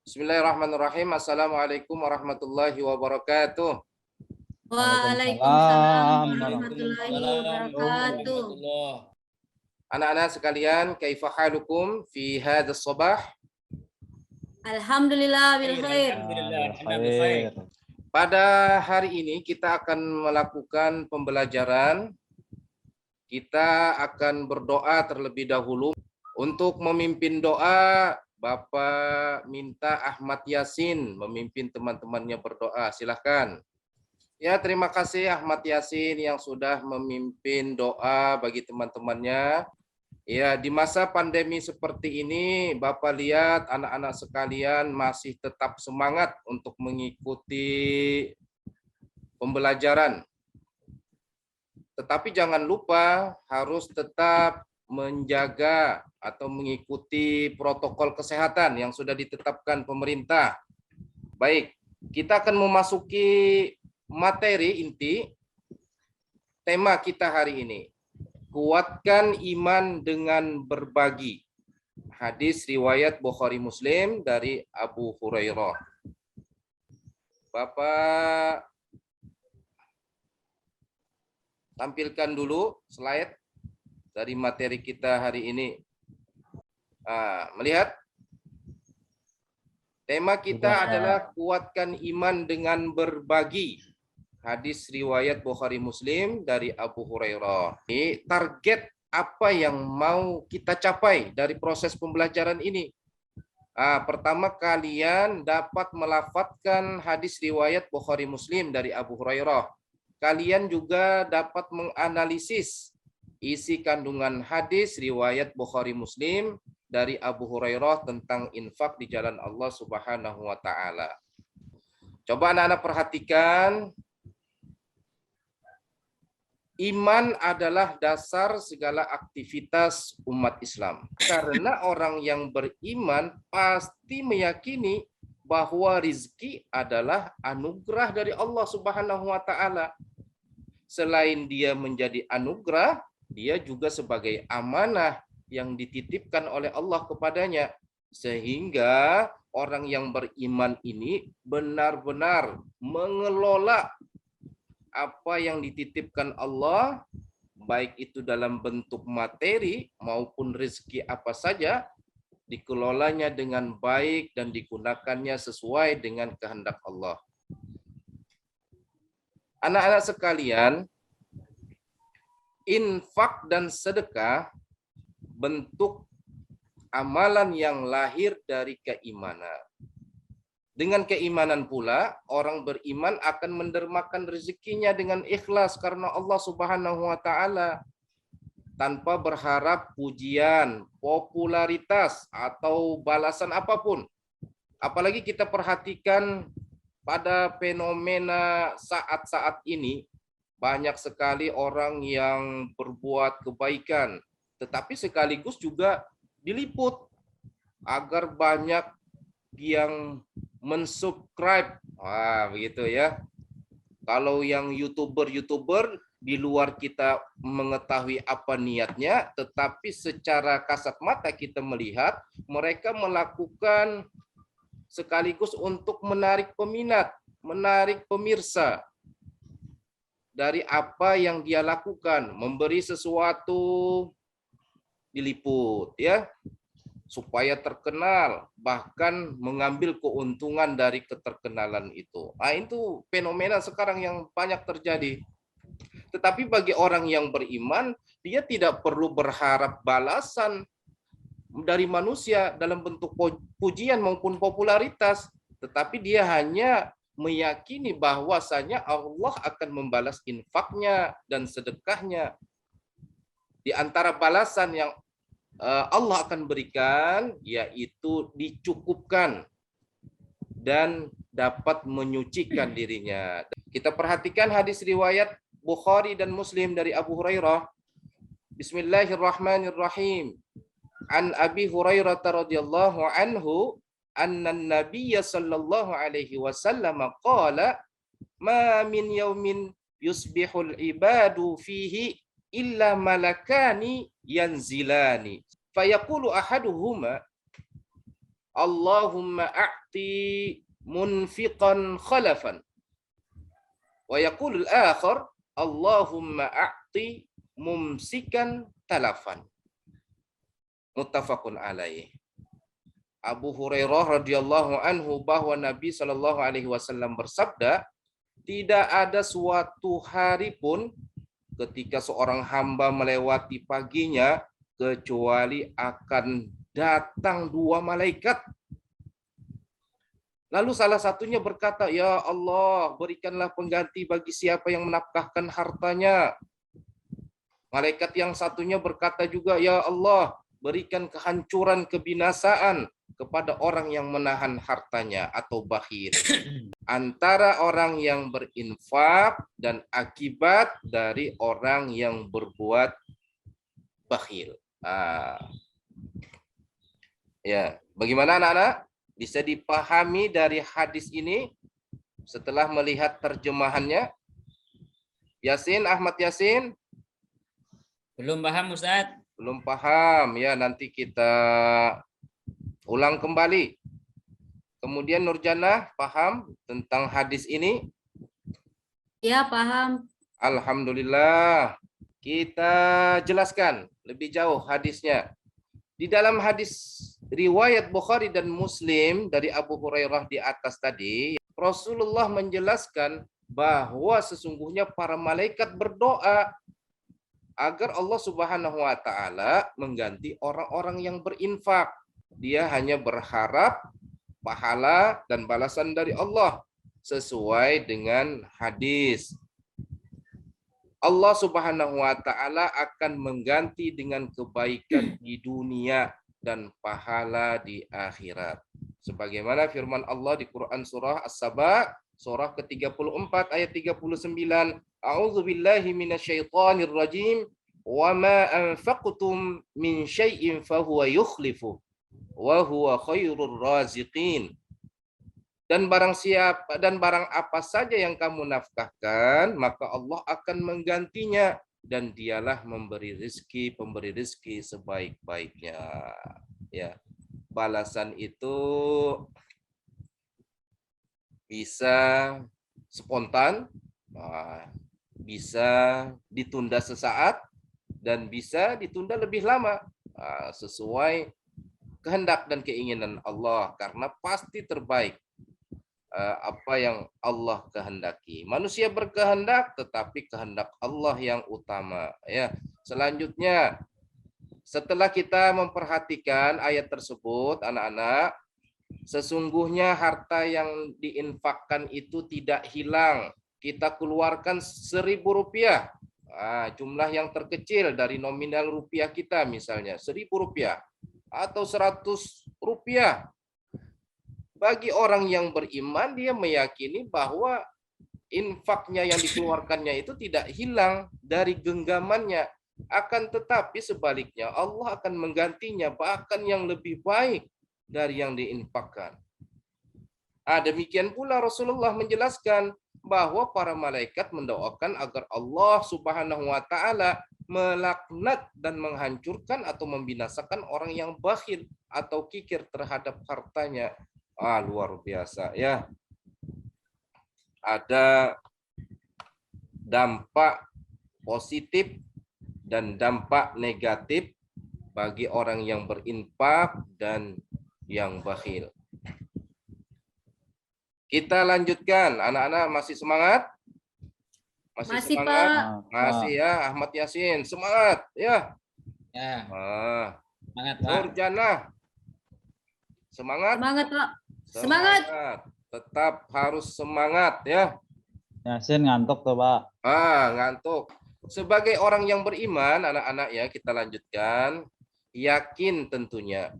Bismillahirrahmanirrahim. Assalamualaikum warahmatullahi wabarakatuh. Waalaikumsalam Waalaikumsalam warahmatullahi wabarakatuh. Anak-anak sekalian, kaifa halukum fi hadzal sabah? Alhamdulillah bil khair. khair. Pada hari ini kita akan melakukan pembelajaran. Kita akan berdoa terlebih dahulu. Untuk memimpin doa, Bapak minta Ahmad Yasin memimpin teman-temannya berdoa. Silahkan. Ya, terima kasih Ahmad Yasin yang sudah memimpin doa bagi teman-temannya. Ya, di masa pandemi seperti ini, Bapak lihat anak-anak sekalian masih tetap semangat untuk mengikuti pembelajaran. Tetapi jangan lupa harus tetap menjaga atau mengikuti protokol kesehatan yang sudah ditetapkan pemerintah. Baik, kita akan memasuki materi inti tema kita hari ini. Kuatkan iman dengan berbagi. Hadis riwayat Bukhari Muslim dari Abu Hurairah. Bapak tampilkan dulu slide dari materi kita hari ini. Melihat tema kita adalah kuatkan iman dengan berbagi. Hadis riwayat Bukhari Muslim dari Abu Hurairah. Ini target apa yang mau kita capai dari proses pembelajaran ini? Pertama, kalian dapat melafadzkan hadis riwayat Bukhari Muslim dari Abu Hurairah. Kalian juga dapat menganalisis isi kandungan hadis riwayat Bukhari Muslim dari Abu Hurairah tentang infak di jalan Allah Subhanahu wa taala. Coba anak-anak perhatikan. Iman adalah dasar segala aktivitas umat Islam. Karena orang yang beriman pasti meyakini bahwa rizki adalah anugerah dari Allah Subhanahu wa taala. Selain dia menjadi anugerah, dia juga sebagai amanah yang dititipkan oleh Allah kepadanya. Sehingga orang yang beriman ini benar-benar mengelola apa yang dititipkan Allah, baik itu dalam bentuk materi maupun rezeki apa saja, dikelolanya dengan baik dan digunakannya sesuai dengan kehendak Allah. Anak-anak sekalian, infak dan sedekah bentuk amalan yang lahir dari keimanan. Dengan keimanan pula, orang beriman akan mendermakan rezekinya dengan ikhlas karena Allah Subhanahu wa taala, tanpa berharap pujian, popularitas atau balasan apapun. Apalagi kita perhatikan pada fenomena saat-saat ini, banyak sekali orang yang berbuat kebaikan, tetapi sekaligus juga diliput agar banyak yang mensubscribe. Begitu ya. Kalau yang YouTuber di luar kita mengetahui apa niatnya, tetapi secara kasat mata kita melihat mereka melakukan sekaligus untuk menarik peminat, menarik pemirsa dari apa yang dia lakukan, memberi sesuatu diliput ya, supaya terkenal, bahkan mengambil keuntungan dari keterkenalan itu. Itu fenomena sekarang yang banyak terjadi. Tetapi bagi orang yang beriman, dia tidak perlu berharap balasan dari manusia dalam bentuk pujian maupun popularitas, tetapi dia hanya meyakini bahwasanya Allah akan membalas infaknya dan sedekahnya. Di antara balasan yang Allah akan berikan, yaitu dicukupkan dan dapat menyucikan dirinya. Kita perhatikan hadis riwayat Bukhari dan Muslim dari Abu Hurairah. Bismillahirrahmanirrahim. An Abi Hurairah radhiyallahu anhu anna an-nabiy sallallahu alaihi wasallam qala ma min yaumin yusbihul ibadu fihi illa malakani yanzilani fayaqulu ahaduhuma Allahumma a'ti munfiqan khalafan. Wa yaqulul akhar Allahumma a'ti mumsikan talafan. Muttafaqun alaih. Abu Hurairah radhiyallahu anhu bahwa Nabi Shallallahu alaihi wasallam bersabda, tidak ada suatu hari pun ketika seorang hamba melewati paginya kecuali akan datang dua malaikat. Lalu salah satunya berkata, ya Allah, berikanlah pengganti bagi siapa yang menafkahkan hartanya. Malaikat yang satunya berkata juga, ya Allah, berikan kehancuran, kebinasaan kepada orang yang menahan hartanya atau bakhil. Antara orang yang berinfak dan akibat dari orang yang berbuat bakhil. Ya, bagaimana anak-anak? Bisa dipahami dari hadis ini setelah melihat terjemahannya? Yasin, Ahmad Yasin? Belum paham Ustaz? Belum paham, ya nanti kita ulang kembali. Kemudian Nurjannah paham tentang hadis ini? Ya, paham. Alhamdulillah. Kita jelaskan lebih jauh hadisnya. Di dalam hadis riwayat Bukhari dan Muslim dari Abu Hurairah di atas tadi, Rasulullah menjelaskan bahwa sesungguhnya para malaikat berdoa agar Allah Subhanahu wa taala mengganti orang-orang yang berinfak. Dia hanya berharap pahala dan balasan dari Allah sesuai dengan hadis. Allah Subhanahu wa taala akan mengganti dengan kebaikan di dunia dan pahala di akhirat. Sebagaimana firman Allah di Quran surah As-Saba, surah ke-34 ayat 39, A'udzu billahi minasyaitonir rajim, wa ma anfaqtum min syai'in fahuwa yukhlifu wa huwa khairur raziqin. Dan barang apa saja yang kamu nafkahkan, maka Allah akan menggantinya, dan dialah pemberi rezeki sebaik-baiknya. Ya, balasan itu bisa spontan, bisa ditunda sesaat, dan bisa ditunda lebih lama, sesuai kehendak dan keinginan Allah, karena pasti terbaik apa yang Allah kehendaki. Manusia berkehendak, tetapi kehendak Allah yang utama. Ya, selanjutnya, setelah kita memperhatikan ayat tersebut, anak-anak, sesungguhnya harta yang diinfakkan itu tidak hilang. Kita keluarkan Rp1.000, jumlah yang terkecil dari nominal rupiah kita, misalnya Rp1.000 atau Rp100. Bagi orang yang beriman, dia meyakini bahwa infaknya yang dikeluarkannya itu tidak hilang dari genggamannya. Akan tetapi sebaliknya, Allah akan menggantinya bahkan yang lebih baik dari yang diinfakkan. Demikian pula Rasulullah menjelaskan bahwa para malaikat mendoakan agar Allah Subhanahu wa taala melaknat dan menghancurkan atau membinasakan orang yang bakhil atau kikir terhadap hartanya. Luar biasa ya. Ada dampak positif dan dampak negatif bagi orang yang berinfak dan yang bakhil. Kita lanjutkan, anak-anak masih semangat? Masih, semangat? Pak. Masih ya, Ahmad Yasin, semangat ya. Ya, semangat Pak. Nurjannah, semangat? Semangat, Pak. Semangat. Tetap harus semangat ya. Yasin ngantuk tuh Pak. Ngantuk. Sebagai orang yang beriman, anak-anak ya, kita lanjutkan. Yakin tentunya.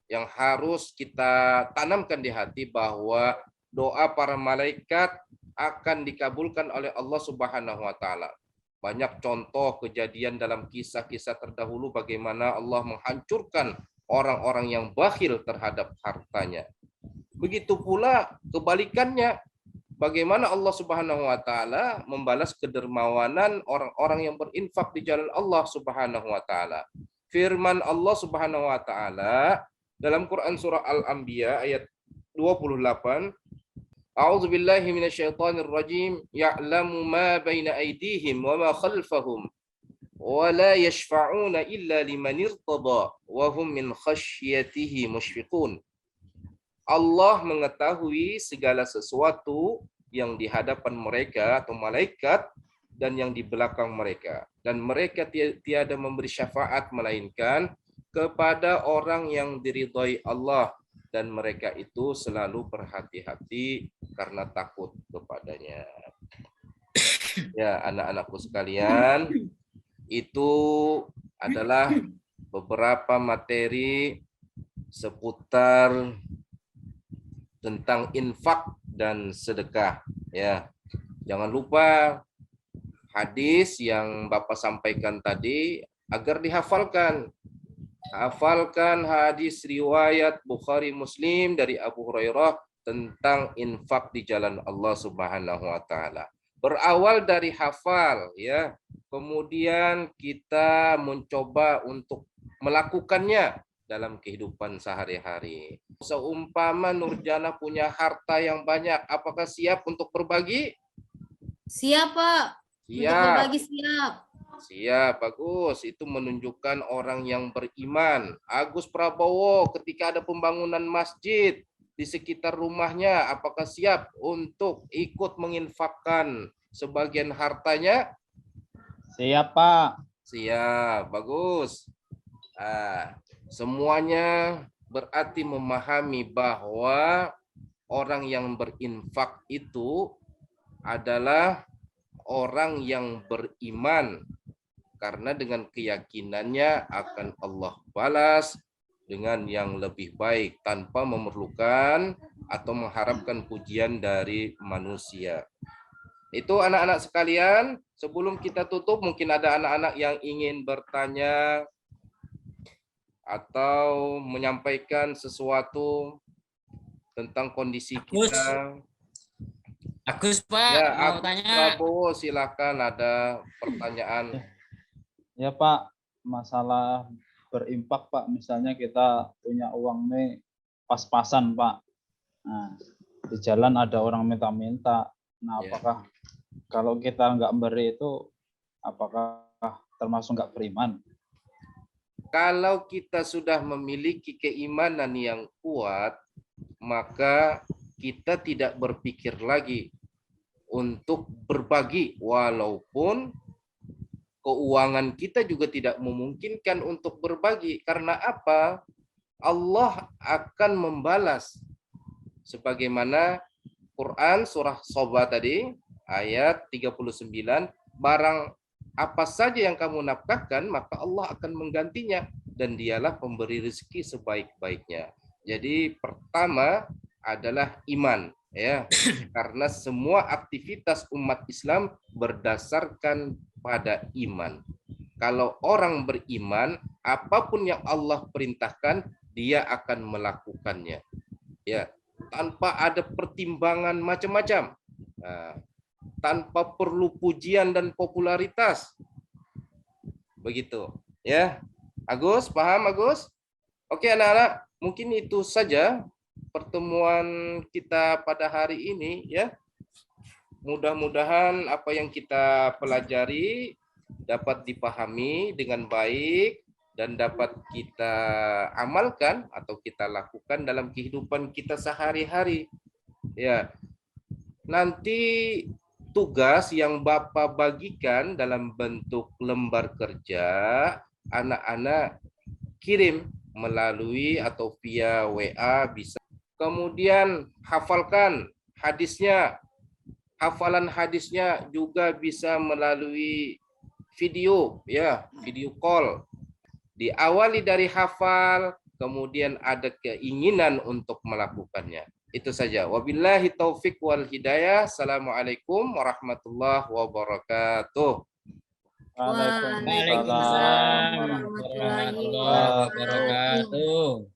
Yang harus kita tanamkan di hati bahwa doa para malaikat akan dikabulkan oleh Allah Subhanahu wa taala. Banyak contoh kejadian dalam kisah-kisah terdahulu bagaimana Allah menghancurkan orang-orang yang bakhil terhadap hartanya. Begitu pula kebalikannya, bagaimana Allah Subhanahu wa taala membalas kedermawanan orang-orang yang berinfak di jalan Allah Subhanahu wa taala. Firman Allah Subhanahu wa taala, Dalam Quran surah Al-Anbiya ayat 28, A'udzu billahi minasyaitonir rajim, ya'lamu ma baina aydihim wa ma khalfahum wa la yashfa'una illa liman irtada wa hum min khasyatihi musyfiqun. Allah mengetahui segala sesuatu yang di hadapan mereka atau malaikat dan yang di belakang mereka, dan mereka tiada memberi syafaat melainkan kepada orang yang diridhai Allah, dan mereka itu selalu berhati-hati karena takut kepadanya. Ya, anak-anakku sekalian, itu adalah beberapa materi seputar tentang infak dan sedekah. Ya, jangan lupa hadis yang Bapak sampaikan tadi agar dihafalkan. Hafalkan hadis riwayat Bukhari Muslim dari Abu Hurairah tentang infak di jalan Allah Subhanahu wa taala. Berawal dari hafal, ya. Kemudian kita mencoba untuk melakukannya dalam kehidupan sehari-hari. Seumpama Nurjana punya harta yang banyak, apakah siap untuk berbagi? Siap, Pak. Untuk Siap. berbagi siap. Siap, bagus. Itu menunjukkan orang yang beriman. Agus Prabowo ketika ada pembangunan masjid di sekitar rumahnya, apakah siap untuk ikut menginfakkan sebagian hartanya? Siap, Pak. Siap, bagus. Semuanya berarti memahami bahwa orang yang berinfak itu adalah orang yang beriman, karena dengan keyakinannya akan Allah balas dengan yang lebih baik tanpa memerlukan atau mengharapkan pujian dari manusia. Itu anak-anak sekalian, sebelum kita tutup mungkin ada anak-anak yang ingin bertanya atau menyampaikan sesuatu tentang kondisi kita. Agus, Pak, Ya, mau Agus tanya. Prabowo, silakan ada pertanyaan. Ya, Pak, masalah berimpak, Pak. Misalnya kita punya uang nih pas-pasan, Pak. Nah, di jalan ada orang minta-minta. Nah, Ya. apakah kalau kita nggak beri itu, apakah termasuk nggak beriman? Kalau kita sudah memiliki keimanan yang kuat, maka kita tidak berpikir lagi untuk berbagi, walaupun keuangan kita juga tidak memungkinkan untuk berbagi. Karena apa? Allah akan membalas. Sebagaimana Quran surah Soba tadi, ayat 39, barang apa saja yang kamu nafkahkan, maka Allah akan menggantinya, dan dialah pemberi rezeki sebaik-baiknya. Jadi pertama adalah iman, ya, karena semua aktivitas umat Islam berdasarkan pada iman. Kalau orang beriman, apapun yang Allah perintahkan, dia akan melakukannya, ya, tanpa ada pertimbangan macam-macam, tanpa perlu pujian dan popularitas. Begitu, ya. Agus, paham Agus? Oke anak-anak, mungkin itu saja pertemuan kita pada hari ini, ya. Mudah-mudahan apa yang kita pelajari dapat dipahami dengan baik dan dapat kita amalkan atau kita lakukan dalam kehidupan kita sehari-hari. Ya. Nanti tugas yang Bapak bagikan dalam bentuk lembar kerja, anak-anak kirim melalui atau via WA bisa. Kemudian hafalkan hadisnya. Hafalan hadisnya juga bisa melalui video, ya, video call. Diawali dari hafal, kemudian ada keinginan untuk melakukannya. Itu saja. Wabillahi taufik wal hidayah. Assalamualaikum warahmatullahi wabarakatuh. Waalaikumsalam warahmatullahi wabarakatuh.